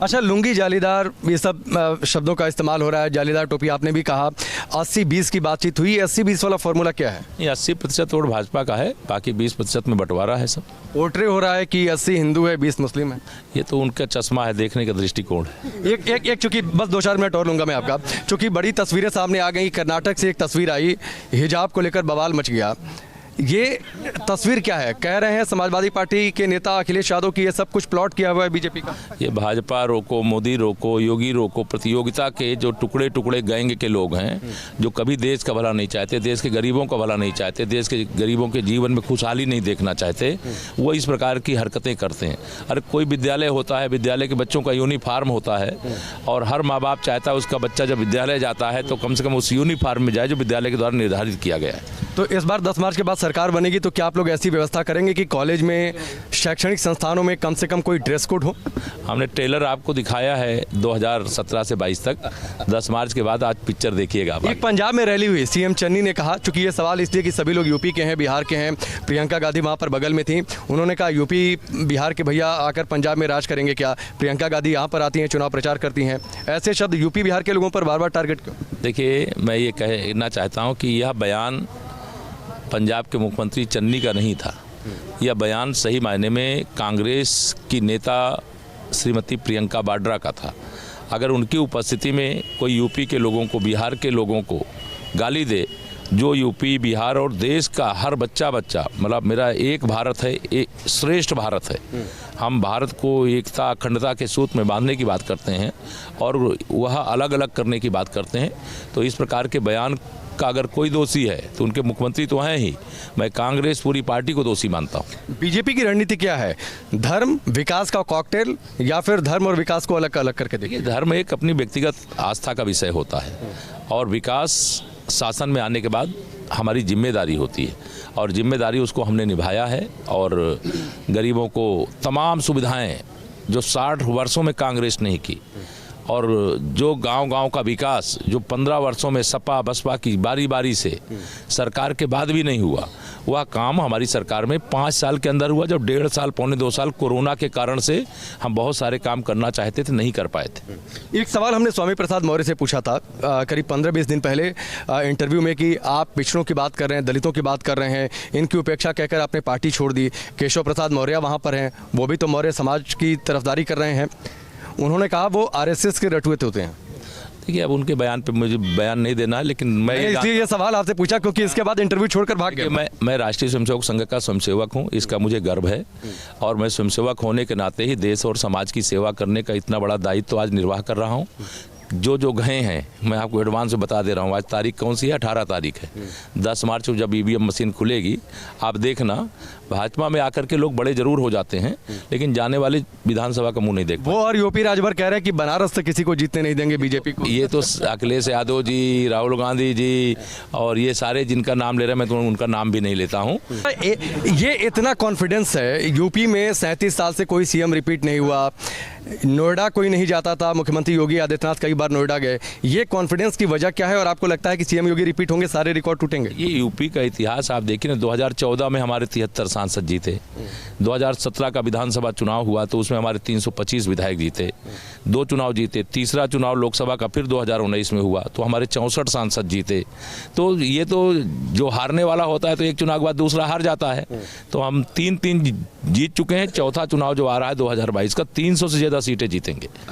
अच्छा, लुंगी जालीदार, ये सब शब्दों का इस्तेमाल हो रहा है, जालीदार टोपी आपने भी कहा। 80-20 की बातचीत हुई, 80-20 वाला फॉर्मूला क्या है? ये 80% वोट भाजपा का है, बाकी 20% में बंटवारा है सब। पोर्ट्रे हो रहा है कि 80 हिंदू है 20 मुस्लिम है। ये तो उनका चश्मा है, देखने का दृष्टिकोण है। एक चूंकि बस 2-4 मिनट और लूंगा मैं आपका, चूंकि बड़ी तस्वीरें सामने आ गई। कर्नाटक से एक तस्वीर आई, हिजाब को लेकर बवाल मच गया। ये तस्वीर क्या है? कह रहे हैं समाजवादी पार्टी के नेता अखिलेश यादव की ये सब कुछ प्लॉट किया हुआ है बीजेपी का। ये भाजपा रोको, मोदी रोको, योगी रोको, प्रतियोगिता के जो टुकड़े टुकड़े गैंग के लोग हैं, जो कभी देश का भला नहीं चाहते, देश के गरीबों का भला नहीं चाहते, देश के गरीबों के जीवन में खुशहाली नहीं देखना चाहते, वो इस प्रकार की हरकतें करते हैं। अरे कोई विद्यालय होता है, विद्यालय के बच्चों का यूनिफॉर्म होता है, और हर माँ बाप चाहता है उसका बच्चा जब विद्यालय जाता है तो कम से कम उस यूनिफॉर्म में जाए जो विद्यालय के द्वारा निर्धारित किया गया है। तो इस बार 10 मार्च के बाद सरकार बनेगी तो क्या आप लोग ऐसी व्यवस्था करेंगे कि कॉलेज में, शैक्षणिक संस्थानों में कम से कम कोई ड्रेस कोड हो? हमने ट्रेलर आपको दिखाया है 2017 से 22 तक। 10 मार्च के बाद आज पिक्चर देखिएगा आप। एक पंजाब में रैली हुई, सीएम चन्नी ने कहा, चूंकि ये सवाल इसलिए कि सभी लोग यूपी के हैं, बिहार के हैं, प्रियंका गांधी वहाँ पर बगल में थी, उन्होंने कहा यूपी बिहार के भैया आकर पंजाब में राज करेंगे क्या? प्रियंका गांधी यहाँ पर आती हैं, चुनाव प्रचार करती हैं, ऐसे शब्द यूपी बिहार के लोगों पर बार बार टारगेट क्यों? देखिए, मैं ये कहना चाहता हूँ कि यह बयान पंजाब के मुख्यमंत्री चन्नी का नहीं था। यह बयान सही मायने में कांग्रेस की नेता श्रीमती प्रियंका वाड्रा का था। अगर उनकी उपस्थिति में कोई यूपी के लोगों को, बिहार के लोगों को गाली दे, जो यूपी बिहार और देश का हर बच्चा मतलब मेरा एक भारत है, एक श्रेष्ठ भारत है, हम भारत को एकता अखंडता के सूत्र में बांधने की बात करते हैं और वह अलग अलग करने की बात करते हैं, तो इस प्रकार के बयान का अगर कोई दोषी है तो उनके मुख्यमंत्री तो हैं ही। मैं कांग्रेस पूरी पार्टी को दोषी मानता हूँ। बीजेपी की रणनीति क्या है? धर्म विकास का कॉकटेल या फिर धर्म और विकास को अलग अलग करके देखिए? धर्म एक अपनी व्यक्तिगत आस्था का विषय होता है और विकास शासन में आने के बाद हमारी जिम्मेदारी होती है और जिम्मेदारी उसको हमने निभाया है। और गरीबों को तमाम सुविधाएं जो 60 वर्षों में कांग्रेस नहीं की, और जो गांव-गांव का विकास जो 15 वर्षों में सपा बसपा की बारी बारी से सरकार के बाद भी नहीं हुआ, वह काम हमारी सरकार में 5 साल के अंदर हुआ। जब 1.5 साल पौने 2 साल कोरोना के कारण से हम बहुत सारे काम करना चाहते थे, नहीं कर पाए थे। एक सवाल हमने स्वामी प्रसाद मौर्य से पूछा था करीब 15-20 दिन पहले इंटरव्यू में कि आप पिछड़ों की बात कर रहे हैं, दलितों की बात कर रहे हैं, इनकी उपेक्षा कहकर आपने पार्टी छोड़ दी। केशव प्रसाद मौर्य वहाँ पर हैं, वो भी तो मौर्य समाज की तरफदारी कर रहे हैं। उन्होंने कहा वो आरएसएस के रटुए होते हैं। देखिए, अब उनके बयान पे मुझे बयान नहीं देना है, लेकिन मैं इसलिए ये सवाल आपसे पूछा क्योंकि इसके बाद इंटरव्यू छोड़कर भाग गए। मैं राष्ट्रीय स्वयंसेवक संघ का स्वयंसेवक हूँ, इसका मुझे गर्व है और मैं स्वयंसेवक होने के नाते ही देश और समाज की सेवा करने का इतना बड़ा दायित्व आज निर्वाह कर रहा हूँ। जो गए हैं, मैं आपको एडवांस में बता दे रहा हूँ, आज तारीख कौन सी है? 18 तारीख है। 10 मार्च को जब ईवीएम मशीन खुलेगी, आप देखना भाजपा में आकर के लोग बड़े जरूर हो जाते हैं, लेकिन जाने वाले विधानसभा का मुंह नहीं देख। वो और यूपी राजभर कह रहे हैं कि बनारस से किसी को जीतने नहीं देंगे बीजेपी को। ये तो अखिलेश यादव जी, राहुल गांधी जी और ये सारे जिनका नाम ले रहे हैं, मैं तो उनका नाम भी नहीं लेता हूँ। ये इतना कॉन्फिडेंस है, यूपी में 37 साल से कोई सीएम रिपीट नहीं हुआ, नोएडा कोई नहीं जाता था, मुख्यमंत्री योगी आदित्यनाथ कई बार नोएडा गए। ये कॉन्फिडेंस की वजह क्या है और आपको लगता है कि सीएम योगी रिपीट होंगे, सारे रिकॉर्ड टूटेंगे? ये यूपी का इतिहास आप देखिए ना, 2014 में हमारे 73 सांसद जीते, 2017 का विधानसभा चुनाव हुआ तो उसमें हमारे 325 विधायक जीते, 2 चुनाव जीते, तीसरा चुनाव लोकसभा का फिर 2019 में हुआ तो हमारे 64 सांसद जीते। तो ये तो जो हारने वाला होता है तो एक चुनाव के बाद दूसरा हार जाता है, तो हम 3 जीत चुके हैं। चौथा चुनाव जो आ रहा है 2022 का, 300 से ज़्यादा सीटें जीतेंगे।